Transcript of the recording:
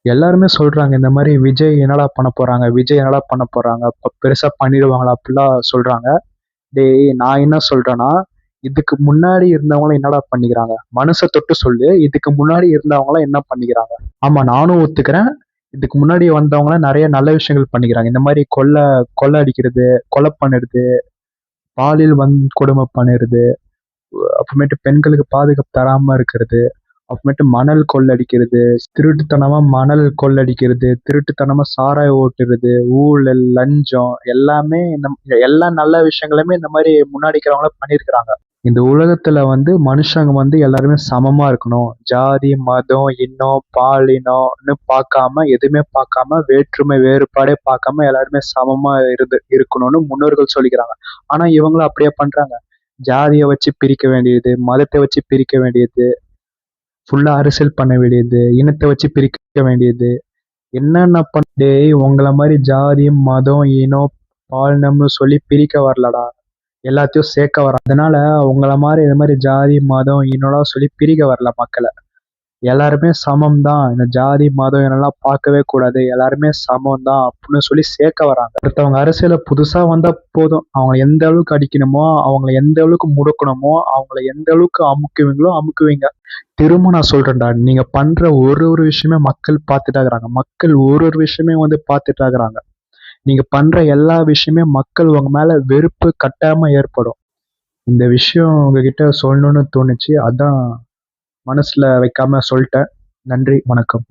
எல்லாருமே சொல்றாங்க இந்த மாதிரி விஜய் என்னடா பண்ண போறாங்க, விஜய் என்னடா பண்ண போறாங்க, பெருசா பண்ணிடுவாங்களா அப்படிலாம் சொல்றாங்க. டேய் நான் என்ன சொல்றேன்னா, இதுக்கு முன்னாடி இருந்தவங்களும் என்னடா பண்ணிக்கிறாங்க, மனசை தொட்டு சொல்லு, இதுக்கு முன்னாடி இருந்தவங்களாம் என்ன பண்ணிக்கிறாங்க. ஆமா நானும் ஒத்துக்கிறேன். இதுக்கு முன்னாடி வந்தவங்க நிறைய நல்ல விஷயங்கள் பண்ணிக்கிறாங்க. இந்த மாதிரி கொள்ளை அடிக்கிறது, கொலை பண்ணுறது, பாலியல் வன்கொடுமை பண்ணுறது, அப்புறமேட்டு பெண்களுக்கு பாதுகாப்பு தராம இருக்கிறது, அப்புறமேட்டு மணல் கொள்ளடிக்கிறது, திருட்டுத்தனமா மணல் கொள்ளடிக்கிறது, திருட்டுத்தனமா சாராயம் ஓட்டுறது, ஊழல், லஞ்சம் எல்லாமே எல்லா நல்ல விஷயங்களுமே இந்த மாதிரி முன்னாடி இருக்கிறவங்கள பண்ணியிருக்கிறாங்க. இந்த உலகத்துல மனுஷங்க எல்லாருமே சமமா இருக்கணும். ஜாதி, மதம், இனம், பாலினம்னு பார்க்காம, எதுவுமே பார்க்காம, வேற்றுமை வேறுபாடே பார்க்காம எல்லாருமே சமமா இருக்கணும்னு முன்னோர்கள் சொல்லிக்கிறாங்க. ஆனா இவங்களும் அப்படியே பண்றாங்க. ஜாதியை வச்சு பிரிக்க வேண்டியது, மதத்தை வச்சு பிரிக்க வேண்டியது, ஃபுல்லா அரசியல் பண்ண வேண்டியது, இனத்தை வச்சு பிரிக்க வேண்டியது, என்னென்ன டேய் உங்களை மாதிரி ஜாதி, மதம், இனம், பாலினம்னு சொல்லி பிரிக்க வரலடா, எல்லாத்தையும் சேர்க்க வர. அதனால உங்களை மாதிரி இது மாதிரி ஜாதி, மதம், இனம்லாம் சொல்லி பிரிக்க வரல மக்களை. எல்லாருமே சமம் தான், இந்த ஜாதி, மதம் இதெல்லாம் பார்க்கவே கூடாது, எல்லாருமே சமம் தான் அப்படின்னு சொல்லி சேர்க்க வராங்க. ஒருத்தவங்க அரசியல புதுசா வந்தா போதும், அவங்க எந்த அளவுக்கு அடிக்கணுமோ, அவங்கள எந்த அளவுக்கு முடக்கணுமோ, அவங்கள எந்த அளவுக்கு அமுக்குவீங்களோ அமுக்குவீங்க. திரும்ப நான் சொல்றேன்டா, நீங்க பண்ற ஒரு ஒரு விஷயமே மக்கள் பார்த்துட்டா இருக்கிறாங்க. மக்கள் ஒரு ஒரு விஷயமே பார்த்துட்டா இருக்கிறாங்க. நீங்க பண்ற எல்லா விஷயமே மக்கள் உங்க மேல வெறுப்பு கட்டாயமா ஏற்படும். இந்த விஷயம் உங்ககிட்ட சொல்லணும்னு தோணுச்சு, அதான் மனசுல வைக்காம சொல்லிட்டேன். நன்றி, வணக்கம்.